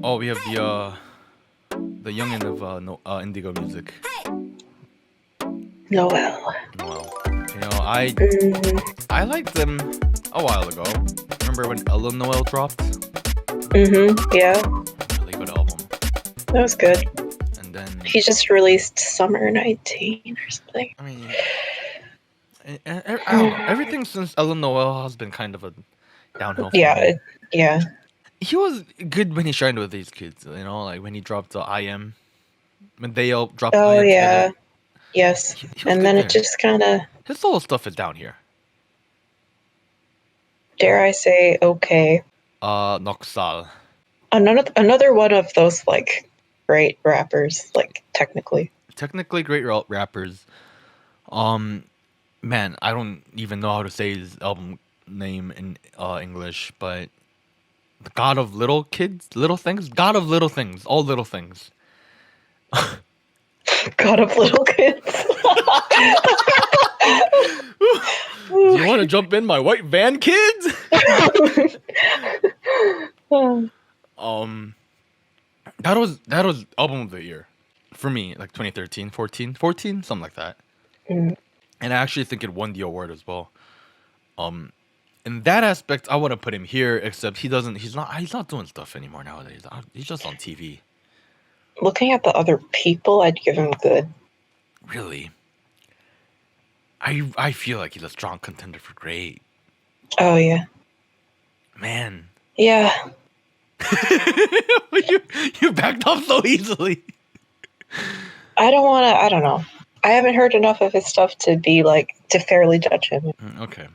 Oh, we have the youngin of Indigo music. Noel. Wow. You know, I Mm-hmm. I liked them a while ago. Remember when Ella Noel dropped? Mm-hmm. Yeah, Really good album. that was good. And then He just released Summer 19 or something. I mean, I don't know. Everything since Ella Noel has been kind of a downhill for Yeah, me. yeah. He was good when he shined with these kids, you know, like when he dropped the I Am, when they all dropped I Oh, Am yeah. together. Yes. He was And good then there. it just kind of, His solo stuff is down here. dare I say, okay. Noxal. Another one of those, like, great rappers, like, technically. Technically great rappers. Man, I don't even know how to say his album name in English, but the God of Little Kids, Little Things, God of Little Things, all little things. God of Little Kids. Do you want to jump in my white van, kids? That was album of the year for me, like 2013, 14, something like that. Mm. And I actually think it won the award as well. In that aspect, I want to put him here, except he's not doing stuff anymore nowadays. He's just on TV. Looking at the other people, I'd give him good. Really? I feel like he's a strong contender for great. Oh, yeah. Man. Yeah. you backed off so easily. I don't know. I haven't heard enough of his stuff to be like, to fairly judge him. Okay.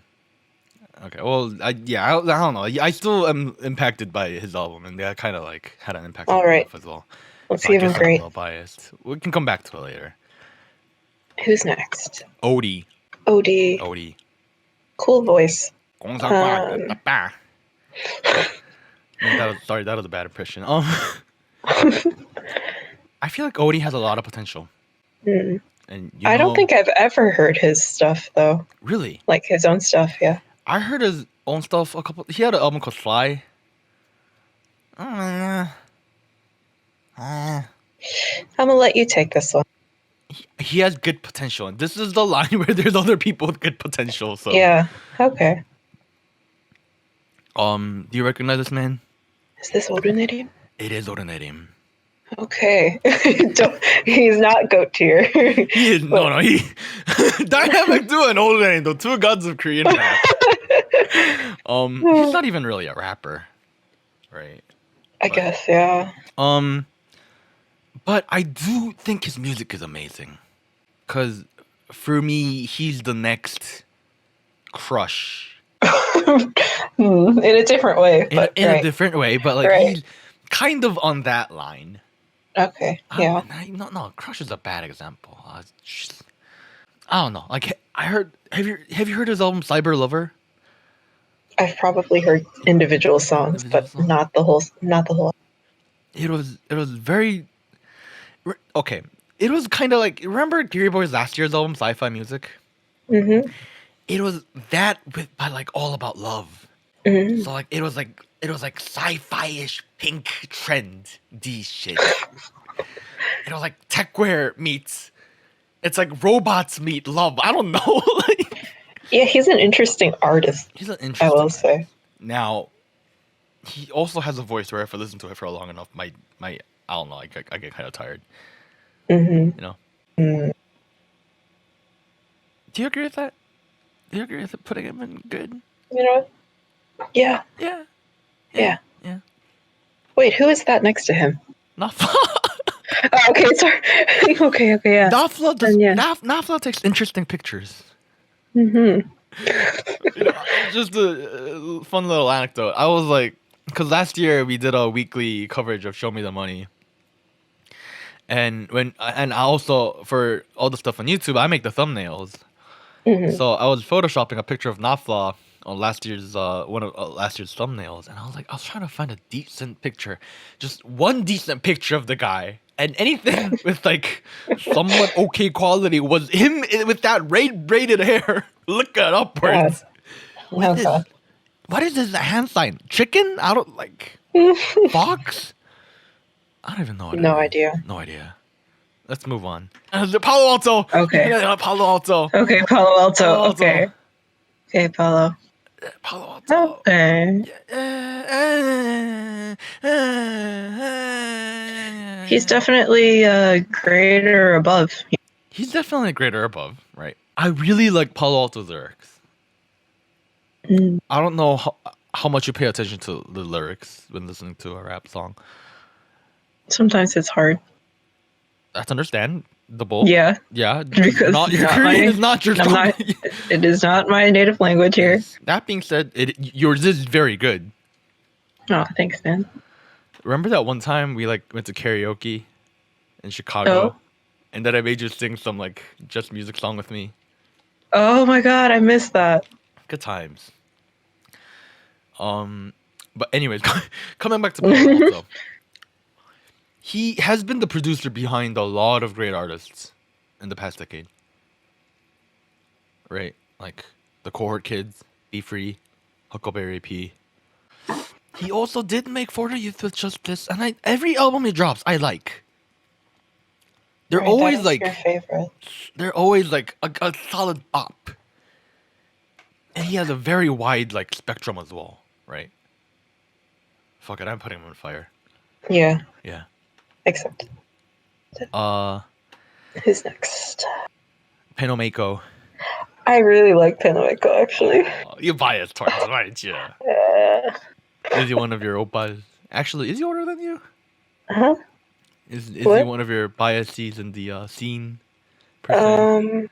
Well, I don't know. I still am impacted by his album, and that kind of like had an impact on my life as well. Let's So I give him guess I'm a great. little biased. We can come back to it later. Who's next? Odie. Odie. Cool voice. That was a bad impression. I feel like Odie has a lot of potential. Mm. And I don't think I've ever heard his stuff though. Really? Like his own stuff, yeah. I heard his own stuff he had an album called Fly. I'm gonna let you take this one. He has good potential, and this is the line where there's other people with good potential. So yeah, okay. Do you recognize this man? Is this Odunerim? It is Odunerim. Okay. He's not goat tier. He is he dynamic duo and Odunerim, the two gods of Korean rap. He's not even really a rapper, right? I guess, yeah. But I do think his music is amazing. Cause for me, he's the next Crush. In a different way. But In a different way, but like he's kind of on that line. Okay, yeah. No, Crush is a bad example. I don't know. Like I heard, have you heard his album Cyber Lover? I've probably heard individual songs, but not the whole. It was very okay. It was kind of like, remember Gary Boy's last year's album, Sci-Fi Music? Mm-hmm. It was that but like all about love. Mm-hmm. So like it was like sci-fi-ish pink trendy shit. It was like techwear meets. It's like robots meet love. I don't know. Yeah, he's an interesting artist. He's an interesting. I will say. Now, he also has a voice where if I listen to it for long enough, my I don't know, I get kind of tired. Mm-hmm. You know. Mm. Do you agree with that? Do you agree with it, putting him in good? You know what? Yeah. Yeah. Wait, who is that next to him? Nafla. Oh, okay, sorry. okay, yeah. Nafla takes interesting pictures. Mm-hmm. Just a fun little anecdote. I was like, because last year we did a weekly coverage of Show Me the Money. And I also, for all the stuff on YouTube, I make the thumbnails. Mm-hmm. So I was photoshopping a picture of Nafla on last year's one of last year's thumbnails, and I was trying to find a decent picture, just one decent picture of the guy, and anything with like somewhat okay quality was him with that braided hair, looking upwards. What is this hand sign? Chicken? I don't like fox. I don't even know what No it is. idea. No idea. Let's move on. Palo Alto. Okay. Palo Alto. Okay, Palo Alto. Palo Alto. Okay. Okay, Palo. Palo Alto. Okay. He's definitely grade or above. He's definitely a grade or above, right? I really like Palo Alto's lyrics. Mm. I don't know how much you pay attention to the lyrics when listening to a rap song. Sometimes it's hard. That's understandable. Yeah. Yeah. Because Korean is not your tongue. It is not my native language here. Yes. That being said, yours is very good. Oh, thanks, man. Remember that one time we went to karaoke in Chicago, and then I made you sing some just music song with me. Oh my god, I missed that. Good times. But anyways, coming back to Palo Alto, he has been the producer behind a lot of great artists in the past decade. Right, like the Cohort Kids, Be Free, Huckleberry P. He also did make For the Youth with Justice, and every album he drops, I like. They're always your favorite. They're always a solid bop. And he has a very wide spectrum as well, right? Fuck it, I'm putting him on fire. Yeah. Yeah. Except. Who's next? Penomako. I really like Penomako, actually. You biased towards him, aren't you? Is he one of your oppas? Actually, is he older than you? Huh? Is he one of your biases in the scene? Per se?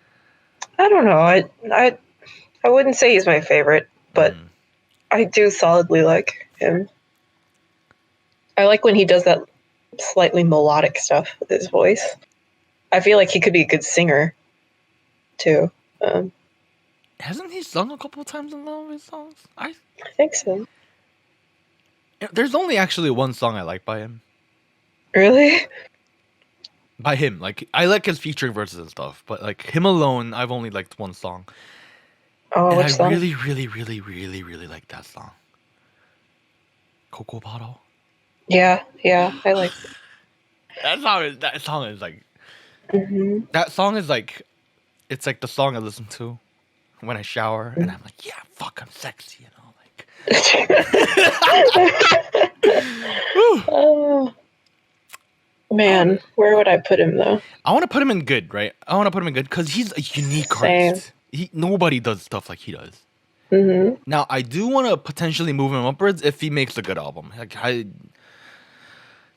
I don't know. I wouldn't say he's my favorite, but I do solidly like him. I like when he does that slightly melodic stuff with his voice. I feel like he could be a good singer, too. Hasn't he sung a couple of times in one of his songs? I think so. There's only actually one song I like by him. Really? By him, I like his featuring verses and stuff, but him alone, I've only liked one song. Oh, and which I song? really, really, really, really, really like that song. Cocoa Bottle. Yeah, I like it. That song is That song is it's the song I listen to when I shower, and I'm like, yeah, fuck, I'm sexy, Oh, man, where would I put him though? I want to put him in good, right? I want to put him in good because he's a unique artist. Nobody does stuff like he does. Mm-hmm. Now, I do want to potentially move him upwards if he makes a good album.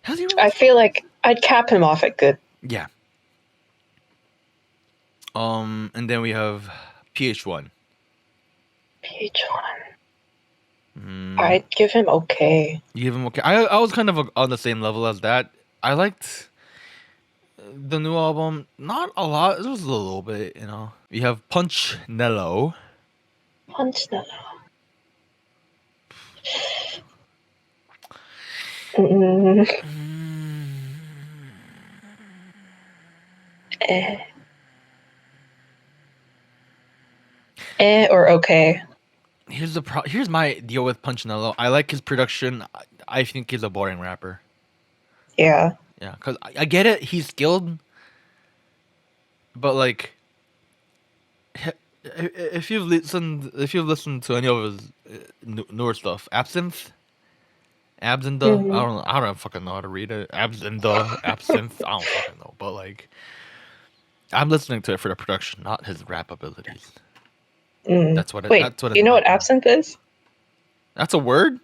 Has he really? I feel like I'd cap him off at good. Yeah. And then we have PH1. I'd give him okay. You give him okay. I was kind of on the same level as that. I liked the new album. Not a lot. It was a little bit, We have Punch Nello. Or okay. Here's my deal with Punch Nello. I like his production. I think he's a boring rapper. Yeah. Yeah, because I get it. He's skilled. But if you've listened to any of his newer stuff, Absinthe. I don't fucking know how to read it. Absinthe. I don't fucking know. But I'm listening to it for the production, not his rap abilities. That's what. Wait, that's what. You know what absinthe is? That's a word.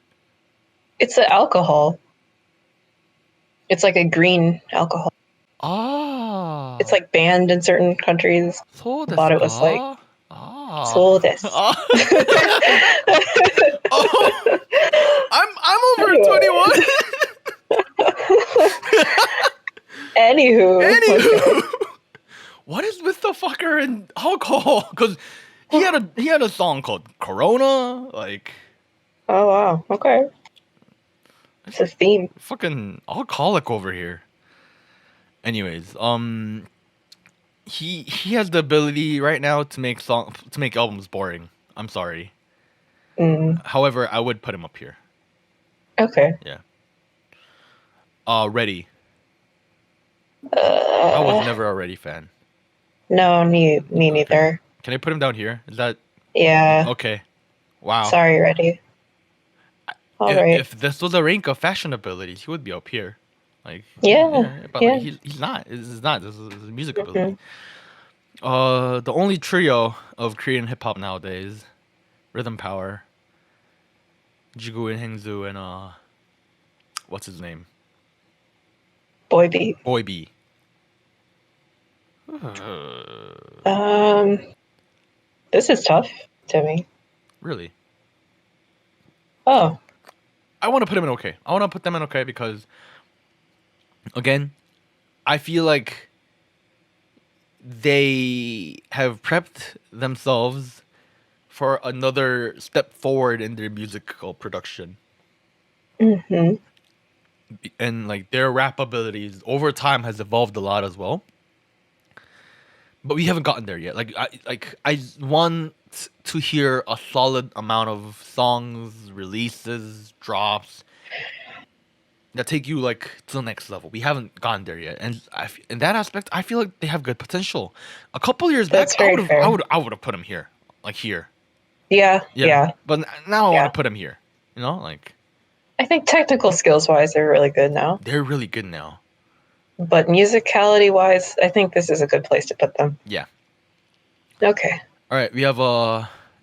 It's an alcohol. It's like a green alcohol. Ah. It's banned in certain countries. So I thought it was so this. I'm over 21. Anywho. What is with the fucker and alcohol? Because he had a song called Corona. Oh wow. Okay. It's a theme. Fucking alcoholic over here. Anyways, he has the ability right now to make albums boring. I'm sorry. Mm. However, I would put him up here. Okay. Yeah. Ready. I was Uh, never a Ready fan. no, me Okay. neither. Can I put him down here? Is that Yeah. okay? Wow. Sorry, Ready. All right. If this was a rank of fashion abilities, he would be up here. Like, Yeah. yeah, but like Yeah. he's not. This is not. This is his music Hmm. ability. The only trio of Korean hip hop nowadays, Rhythm Power, Jigu and Hengzu, and what's his name? Boy beat. Boy B. Um, this is tough to me. Really? Oh. I want to put him in okay. I want to put them in okay because, again, I feel like they have prepped themselves for another step forward in their musical production. Hmm. And like their rap abilities over time has evolved a lot as well. But we haven't gotten there yet. I want to hear a solid amount of songs, releases, drops that take you like to the next level. We haven't gotten there yet, and in that aspect, I feel like they have good potential. A couple years back, That's very fair. I would have put them here, like here. Yeah. Yeah. But now I Yeah. want to put them here. You know, like I think technical skills wise, they're really good now. they're really good now. But musicality wise, I think this is a good place to put them. Yeah. Okay. All right, we have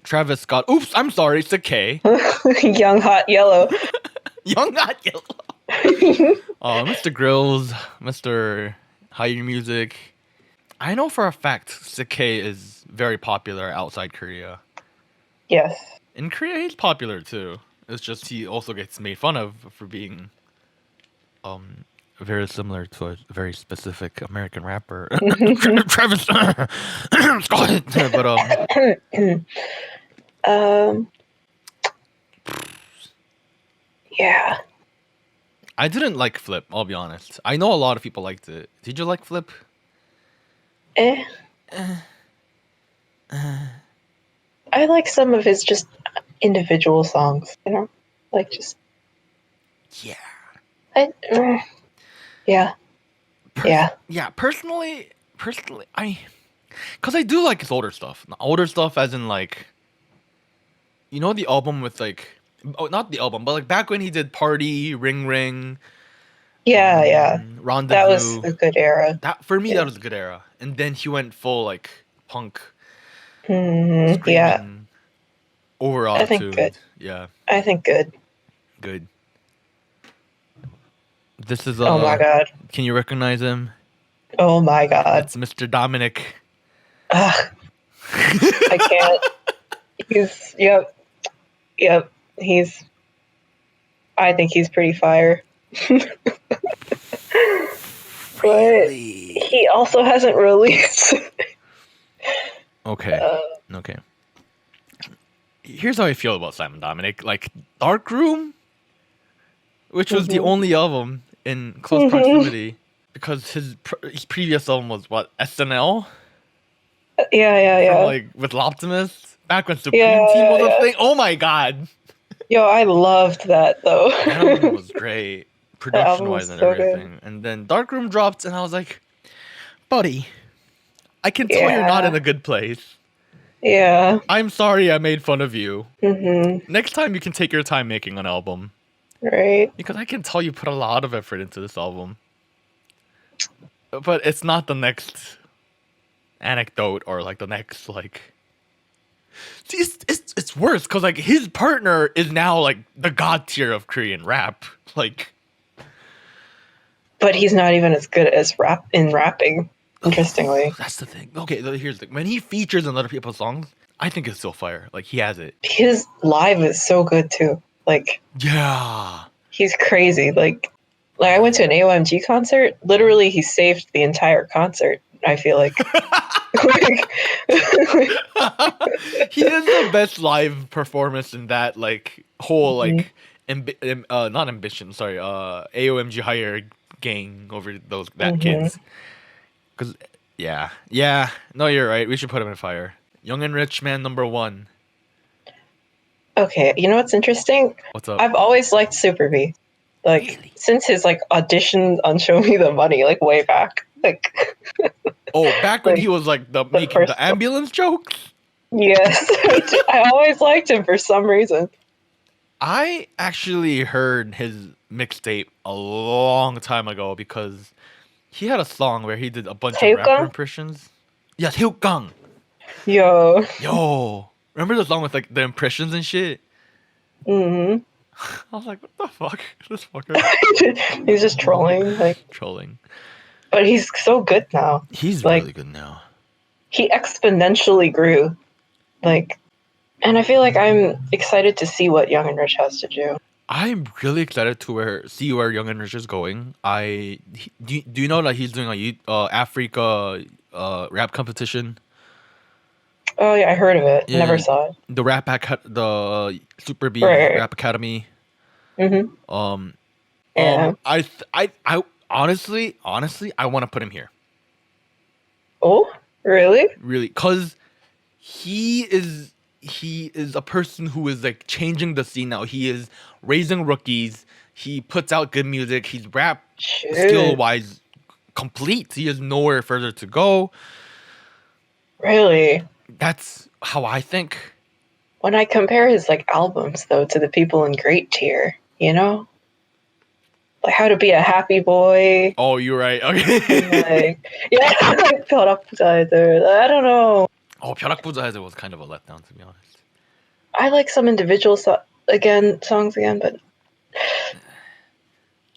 Travis Scott. Oops, I'm sorry, it's a K. Young Hot Yellow. Young Not Yellow. Mr. Grills, Mr. Higher Music. I know for a fact Sake is very popular outside Korea. Yes. In Korea, he's popular too. It's just he also gets made fun of for being very similar to a very specific American rapper, Travis Scott. But Yeah. I didn't like Flip. I'll be honest. I know a lot of people liked it. Did you like Flip? Eh. I like some of his just individual songs, you know? Like just Yeah. Yeah. Yeah. Yeah. Personally, because I do like his older stuff. Older stuff, as in like, you know, the album with like, oh, not the album, but like back when he did Party, Ring Ring, Yeah, yeah. Rendezvous. That was a good era. That for me, Yeah. that was a good era. And then he went full like punk, Yeah. screaming, over I think attitude. good. Yeah, I think good. good. This is Oh my god. Can you recognize him? Oh my god. It's Mr. Dominic. Ugh, I can't. He's yep. I think he's pretty fire. But he also hasn't released. Okay. Okay. Here's how I feel about Simon Dominic. Like Dark Room, which was the only album in close proximity, because his previous album was what, SNL? Yeah. From, like with Optimus, back when Supreme Yeah, Team was a yeah. thing. Oh my god, Yo, I loved that though. that album was great, production wise was and so everything. And then Dark Room dropped, and I was like, buddy, I can tell you're not Yeah. in a good place. Yeah. I'm sorry I made fun of you. Mhm. Next time you can take your time making an album. Right. Because I can tell you put a lot of effort into this album. But it's not the next anecdote or like the next like. See, it's worse because like his partner is now like the god tier of Korean rap. Like, But he's not even as good as rapping. Interestingly, that's the thing. Okay, here's the thing. When he features in other people's songs, I think it's still fire. Like he has it. his live is so good too. Like Yeah. he's crazy. Like I went to an AOMG concert. Literally, he saved the entire concert. I feel like. He has the best live performance in that like whole like not ambition, sorry, AOMG higher gang over those that kids. Cause yeah, no, you're right. We should put him in fire. Young and Rich Man #1. Okay, you know what's interesting? What's up? I've always liked Super B. Like Really? since his like audition on Show Me the Money, like way back. Like Oh, back when like he was like the making first the ambulance jokes. yes. I always liked him for some reason. I actually heard his mixtape a long time ago because he had a song where he did a bunch of rapper Taeyukang? impressions. Yes, Hyukgang. Yo. Yo, remember the song with like the impressions and shit? hmm I was like, what the fuck? This fucker He's just trolling, like, trolling. but he's so good now. He's Like, really good now. he exponentially grew. Like, and I feel like I'm excited to see what Young and Rich has to do. I'm really excited to see where Young and Rich is going. Do you know that he's doing a Africa rap competition? Oh yeah, I heard of it. Never Yeah, saw it. the Super B Right. Rap Academy. Mm-hmm. Yeah. I honestly, I want to put him here. Oh, really? Really, cause he is a person who is like changing the scene now. He is raising rookies. He puts out good music. He's rap skill Shoot. wise complete. He has nowhere further to go. Really? That's how I think. When I compare his like albums though to the people in Great Tier, you know, like How to Be a Happy Boy, Oh, you're right. and Okay. like yeah, like Pyeongchang. I don't know. Oh, 벼락부자에서 was kind of a letdown, to be honest. I like some individual songs again, but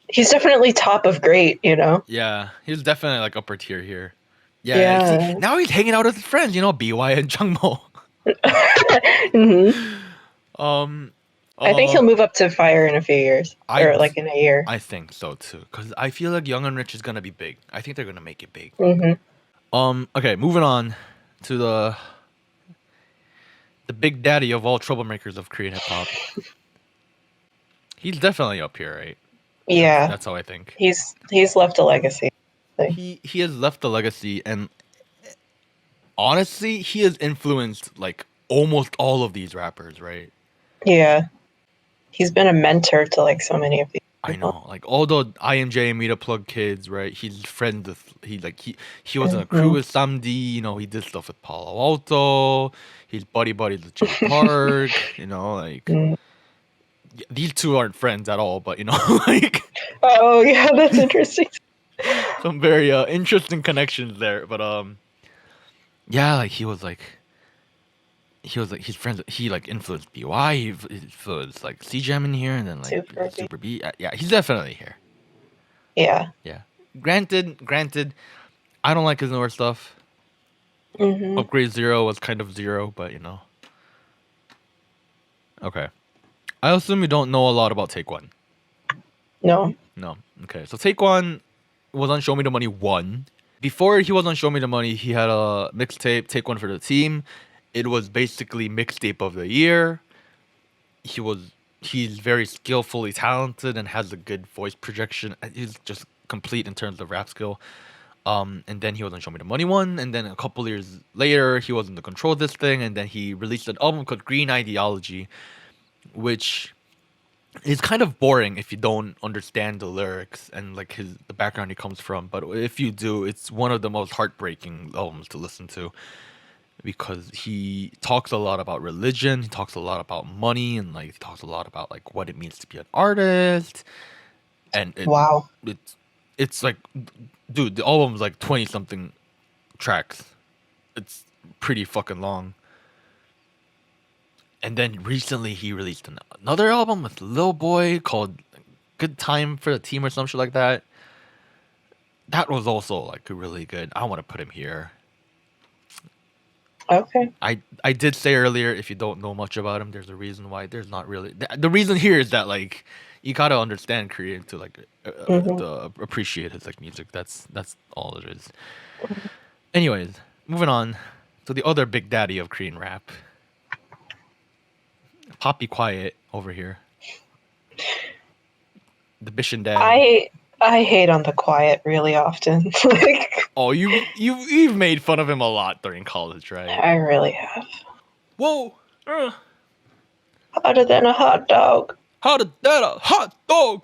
he's definitely top of great, you know. Yeah, he's definitely like upper tier here. Yeah, Yeah. see, now he's hanging out with his friends, BY and Changmo. hmm Um, I think he'll move up to Fire in a few years, or like in a year. I think so too, because I feel like Young and Rich is gonna be big. I think they're gonna make it big. hmm Okay, moving on to the big daddy of all troublemakers of Korean hip hop. He's definitely up here, right? Yeah, That's how I think. he's left a legacy. Like, He has left a legacy, and honestly, he has influenced like almost all of these rappers, right? yeah, he's been a mentor to like so many of these I people. know, like all the IMJ and Meet Plug kids, right? He's friends with he was in a Mhm. crew with Samdi, he did stuff with Palo Alto. He's buddies with Jay Park, like Mm. these two aren't friends at all, but like Oh yeah, that's interesting. some very interesting connections there. But yeah, like he's friends. He like influenced BY. He influenced like CJam in here, and then like Super B. B. Yeah, he's definitely here. Yeah. Yeah. Granted, I don't like his newer stuff. hmm Upgrade Zero was kind of zero, but Okay. I assume you don't know a lot about Take One. No. No. Okay. So Take One was on Show Me the Money 1. Before he was on Show Me the Money, he had a mixtape, Take One for the Team. It was basically mixtape of the year. He's very skillfully talented and has a good voice projection. He's just complete in terms of rap skill. And then he was on Show Me the Money 1, and then a couple years later he was in the Control This thing, and then he released an album called Green Ideology, which is kind of boring if you don't understand the lyrics and like the background he comes from. But if you do, it's one of the most heartbreaking albums to listen to because he talks a lot about religion, he talks a lot about money, and like he talks a lot about like what it means to be an artist. And Wow. it's like, dude, the album's like 20 something tracks. It's pretty fucking long. And then recently he released another album with Lil Boy called Good Time for the Team or some shit like that. That was also like really good. I want to put him here. Okay. I did say earlier, if you don't know much about him, there's a reason why there's not really. The reason here is that like you gotta understand Korean to like to appreciate his like music. That's all it is. Anyways, moving on to the other big daddy of Korean rap, Poppy Quiet over here. The Bishan dad. I hate on the quiet really often. Like, Oh, you've made fun of him a lot during college, right? I really have. Whoa! Hotter than a hot dog. How did that a hot dog?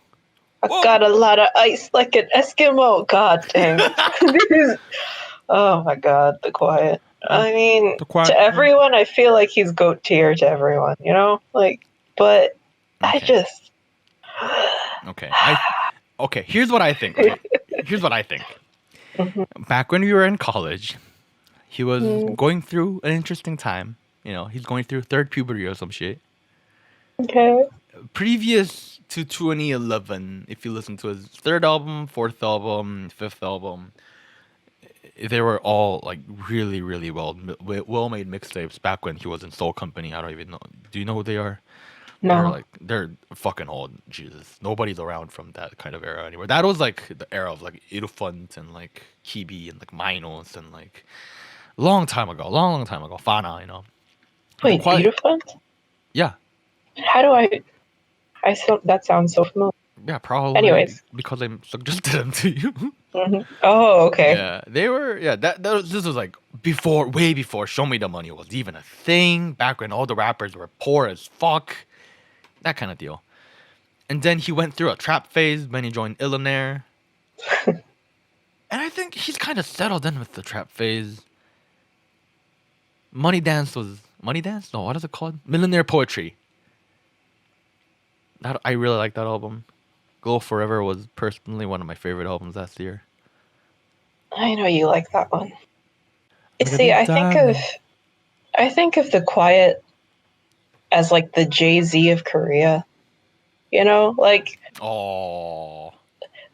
I Whoa. got a lot of ice like an Eskimo. God dang. Oh my god, the quiet. I mean, The Quiet. to everyone, I feel like he's goat tier to everyone, you know? Like, but I Okay. just. Okay. Okay. Here's what I think. Right. Here's what I think. Mhm. Back when we were in college, he was Mm, going through an interesting time. You know, he's going through third puberty or some shit. okay. Previous to 2011, if you listen to his third album, fourth album, fifth album, they were all like really, really well made mixtapes back when he was in Soul Company. I don't even know. Do you know who they are? No. They're fucking old. Jesus, nobody's around from that kind of era anymore. That was like the era of like Irufant and like Kibi and like Minos and like long time ago, long time ago. Fana, you know. The Wait, quiet, Edifant? yeah, How do that sounds so familiar. yeah, probably Anyways. because I suggested them to you. Oh, okay. Yeah, they were. Yeah, this was like before, way before Show Me the Money was even a thing. Back when all the rappers were poor as fuck, that kind of deal. And then he went through a trap phase when he joined Illionaire. And I think he's kind of settled in with the trap phase. Money Dance? No, what is it called? Millionaire Poetry. That I really like that album. Glow Forever was personally one of my favorite albums last year. I know you like that one. You Look at see, these I diamonds. think of the quiet as like the Jay-Z of Korea. You know, Oh.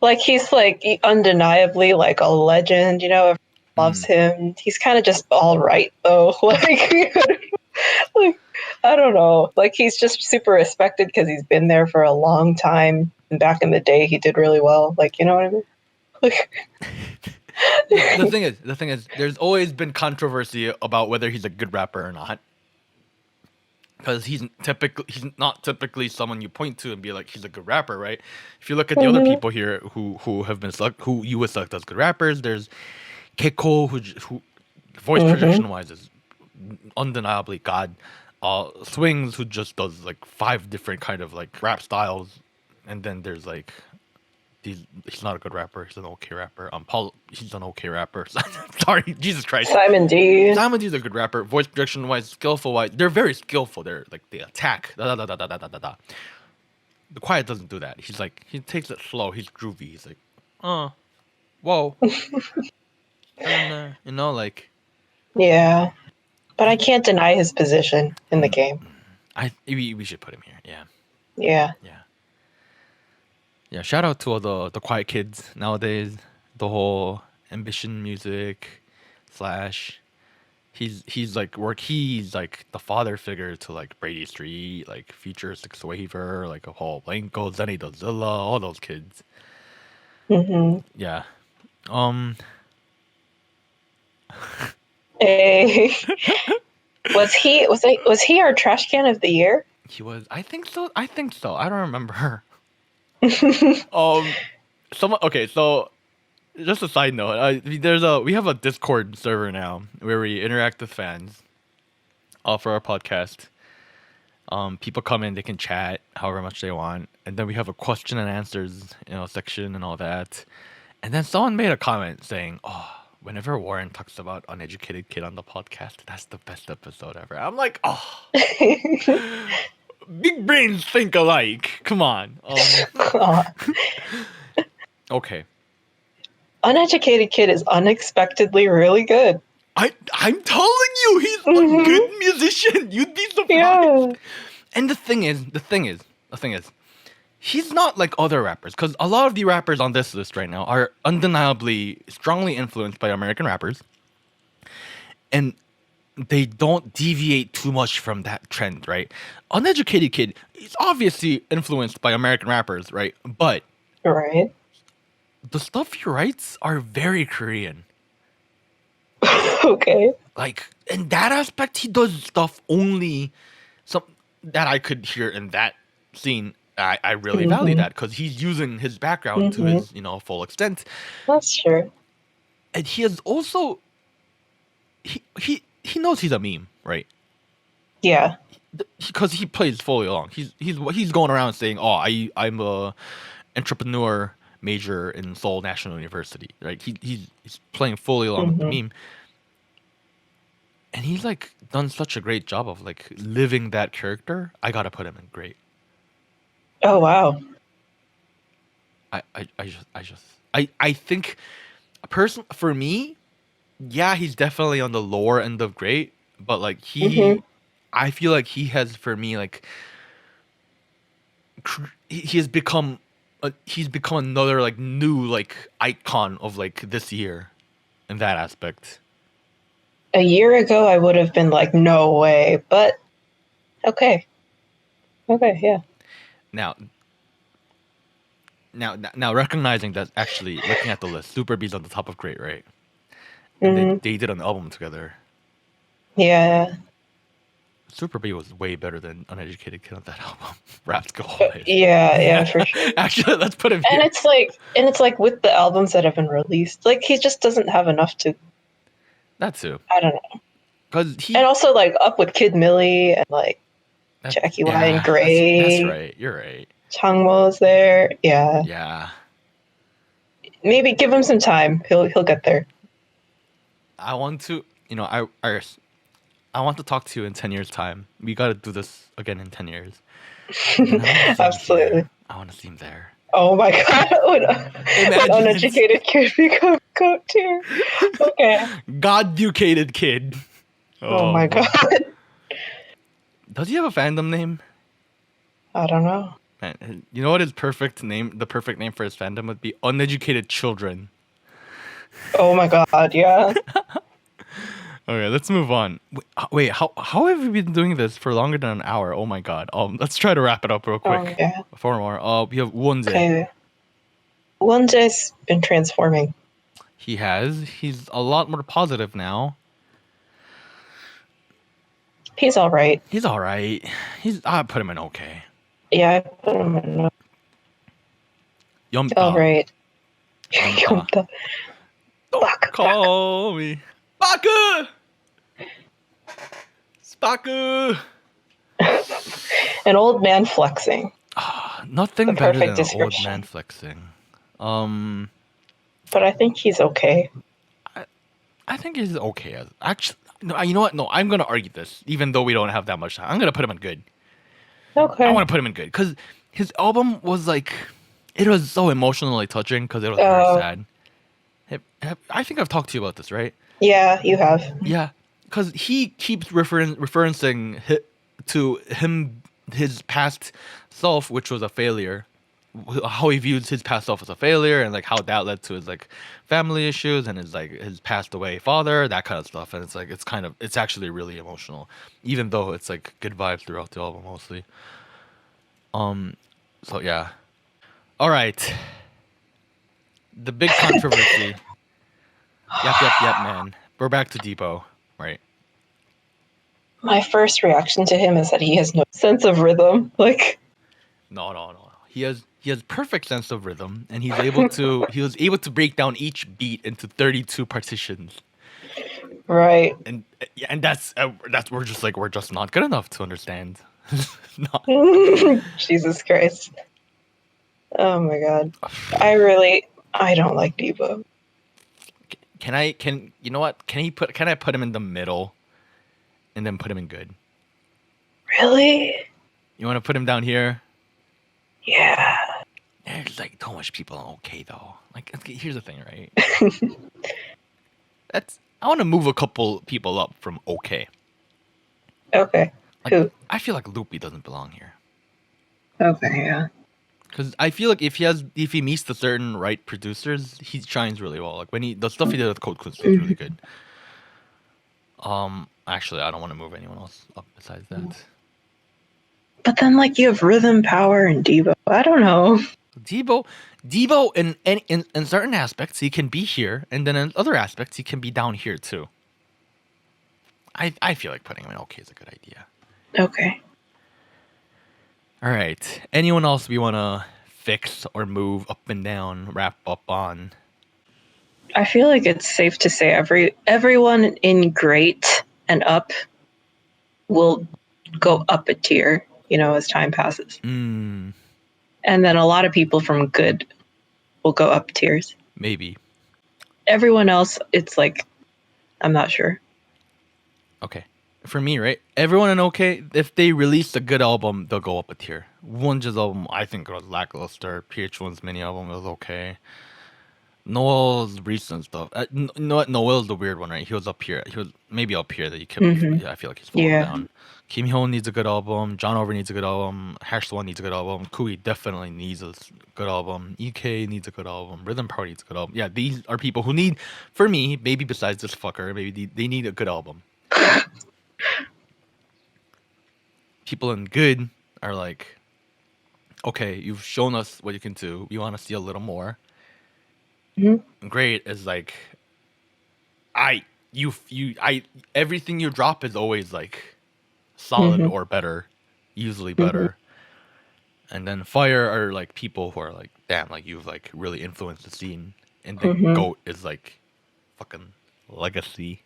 like he's like undeniably like a legend, you know, everyone loves Mm. him. He's kind of just all right though. Like I don't know. Like he's just super respected because he's been there for a long time. And back in the day he did really well. Like, you know what I mean? Like, The thing is, there's always been controversy about whether he's a good rapper or not. Because he's not typically someone you point to and be like he's a good rapper, right? If you look at the other people here who have been who you would select as good rappers, there's Keiko who voice projection wise is undeniably god. Swings who just does like 5 different kind of like rap styles, and then there's like he's not a good rapper. He's an okay rapper. Paul, he's an okay rapper. Sorry, Jesus Christ. Simon D. Simon D's a good rapper. Voice projection wise, skillful wise, they're very skillful. They're like they attack. Da, da, da, da, da, da, da, da. The Quiet doesn't do that. He's like he takes it slow. He's groovy. He's like, whoa, you know, like Yeah. But I can't deny his position in the game. we should put him here. Yeah, Yeah. yeah, yeah. Shout out to all the Quiet kids nowadays. The whole ambition music slash. He's like he's like the father figure to like Brady Street, like Future Six Waver, like a whole Blanco, Zenny Dozilla, all those kids. Mm-hmm. Yeah. Hey. Was he our trash can of the year? He was. I think so. I don't remember. Someone. Okay, so just a side note. We have a Discord server now where we interact with fans. For our podcast. People come in, they can chat however much they want, and then we have a question and answers, section and all that. And then someone made a comment saying, "Oh, whenever Warren talks about Uneducated Kid on the podcast, that's the best episode ever." I'm like, "Oh, big brains think alike. Come on." Okay. Uneducated Kid is unexpectedly really good. I'm telling you, he's a good musician. You'd be surprised. Yeah. And the thing is, he's not like other rappers, because a lot of the rappers on this list right now are undeniably strongly influenced by American rappers, and they don't deviate too much from that trend, right? Uneducated Kid is obviously influenced by American rappers, right? But Right. the stuff he writes are very Korean. Okay. Like in that aspect, he does stuff only some that I could hear in that scene. I really value that because he's using his background to his full extent. That's true. And he is also he knows he's a meme, right? Yeah. Because he plays fully along. He's going around saying, "Oh, I'm a entrepreneur major in Seoul National University. Right, he's playing fully along with the meme, and he's like done such a great job of like living that character. I gotta put him in great. Oh wow. I think for me, yeah, he's definitely on the lower end of great, but like I feel like he has for me like he has become he's become another like new like icon of like this year in that aspect. A year ago, I would have been like, no way, but okay, yeah. Now, recognizing that actually looking at the list, Super B's on the top of great, right? And they did an album together. Yeah. Super B was way better than Uneducated Kid on that album. Raps go away. Yeah, for sure. Actually, let's put him here. And it's like with the albums that have been released, like he just doesn't have enough to. That too. I don't know. And also like Up with Kid Millie and like Jackie Y and Gray. That's right. You're right. Changmo's there. Yeah. Yeah. Maybe give him some time. He'll get there. I want to, I want to talk to you in 10 years' time. We got to do this again in 10 years. Absolutely. I want to see him there. Oh my god. Would Uneducated Kid become GOAT tier? Okay. God-educated kid. Oh my god. Does he have a fandom name? I don't know. Man, you know what his perfect name, the perfect name for his fandom would be? Uneducated Children. Oh my god, yeah. Okay, let's move on. Wait, how have we been doing this for longer than an hour? Oh my god. Let's try to wrap it up real quick. Yeah. 4 more. We have Wonjae. Okay. Wonjae's been transforming. He has. He's a lot more positive now. He's all right. I put him in okay. Yeah, I put him in Yumta. all right. Yumta. Don't call me. Spaku! Spaku! An old man flexing. Nothing better than an old man flexing. But I think he's okay. I think he's okay. Actually, no, you know what? No, I'm going to argue this, even though we don't have that much time. I'm going to put him in good. Okay. I want to put him in good, because his album was like, it was so emotionally touching, because it was very sad. I think I've talked to you about this, right? Yeah, you have. Yeah, because he keeps referencing to his past self, which was a failure. How he views his past self as a failure, and like how that led to his like family issues and his passed away father, that kind of stuff. And it's actually really emotional, even though it's like good vibes throughout the album mostly. So yeah. All right. The big controversy. Yep, man. We're back to Depot, right? My first reaction to him is that he has no sense of rhythm. Like, no. He has perfect sense of rhythm, and he was able to break down each beat into 32 partitions. Right. And that's we're just not good enough to understand. Jesus Christ. Oh my god. I don't like Debo. Can I put him in the middle and then put him in good? Really? You want to put him down here? Yeah. There's like so much people on okay though. Like, here's the thing, right? I want to move a couple people up from okay. Okay. Like, who? I feel like Loopy doesn't belong here. Okay, yeah. Because I feel like if he meets the certain right producers, he shines really well. Like the stuff he did with Code Kunst is really good. Actually, I don't want to move anyone else up besides that. But then, like, you have Rhythm, Power, and Debo. I don't know. Debo, in certain aspects, he can be here, and then in other aspects, he can be down here too. I feel like putting him in okay is a good idea. Okay. All right. Anyone else we want to fix or move up and down, wrap up on? I feel like it's safe to say everyone in great and up will go up a tier, as time passes. And then a lot of people from good will go up tiers. Maybe. Everyone else, it's like, I'm not sure. Okay. For me, right? Everyone in OK, if they release a good album, they'll go up a tier. Wonja's album, I think, was lackluster. PH1's mini album was okay. Noel's recent stuff. Noel's the weird one, right? He was up here. He was maybe up here that you kept. Yeah, I feel like he's falling down. Kim Hyun needs a good album. John Over needs a good album. Hash1 needs a good album. Kui definitely needs a good album. EK needs a good album. Rhythm Party needs a good album. Yeah, these are people who need, for me, maybe besides this fucker, maybe they need a good album. People in good are like, okay, you've shown us what you can do. We want to see a little more. Great is like, everything you drop is always like solid or better, usually better. And then fire are like people who are like, damn, like you've like really influenced the scene. And then goat is like fucking legacy.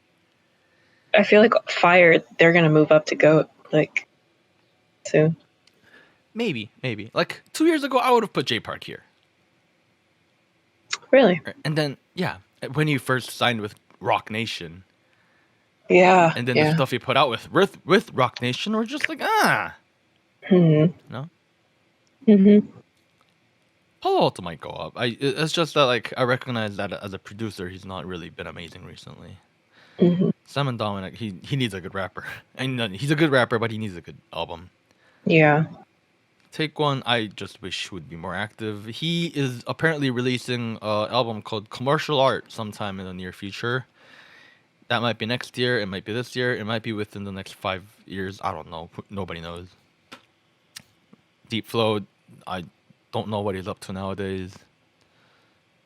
I feel like fire, they're gonna move up to goat like soon. Maybe. Like 2 years ago, I would have put J Park here. Really? And then yeah, when he first signed with Rock Nation. Yeah. And then the stuff he put out with Rock Nation were just like, No? Palo Alto might go up. It's just that like I recognize that as a producer, he's not really been amazing recently. Simon Dominic, he needs a good rapper. And he's a good rapper, but he needs a good album. Yeah. Take One, I just wish would be more active. He is apparently releasing an album called Commercial Art sometime in the near future. That might be next year. It might be this year. It might be within the next 5 years. I don't know. Nobody knows. Deep Flow, I don't know what he's up to nowadays.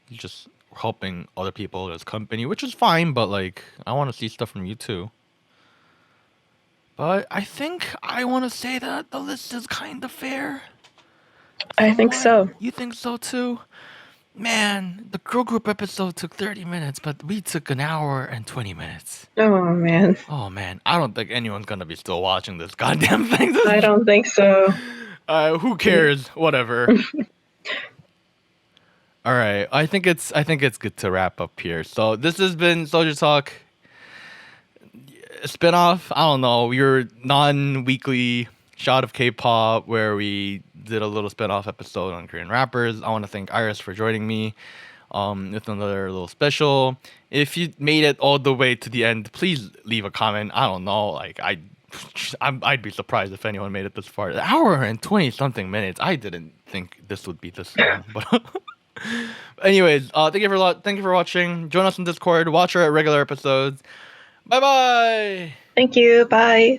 He's just helping other people at his company, which is fine, but like I want to see stuff from you too. But I think I want to say that the list is kind of fair. I think so. You think so too? Man, the girl group episode took 30 minutes, but we took an hour and 20 minutes. Oh, man. I don't think anyone's going to be still watching this goddamn thing. I don't think so. Who cares? Whatever. All right. I think it's good to wrap up here. So this has been SojuTalk spinoff. I don't know. Your non-weekly shot of K-pop where we did a little spinoff episode on Korean rappers. I want to thank Iris for joining me with another little special. If you made it all the way to the end, please leave a comment. I don't know. Like I'd be surprised if anyone made it this far. An hour and 20 something minutes. I didn't think this would be this long. But anyways, thank you for watching. Join us on Discord. Watch our regular episodes. Bye bye. Thank you. Bye.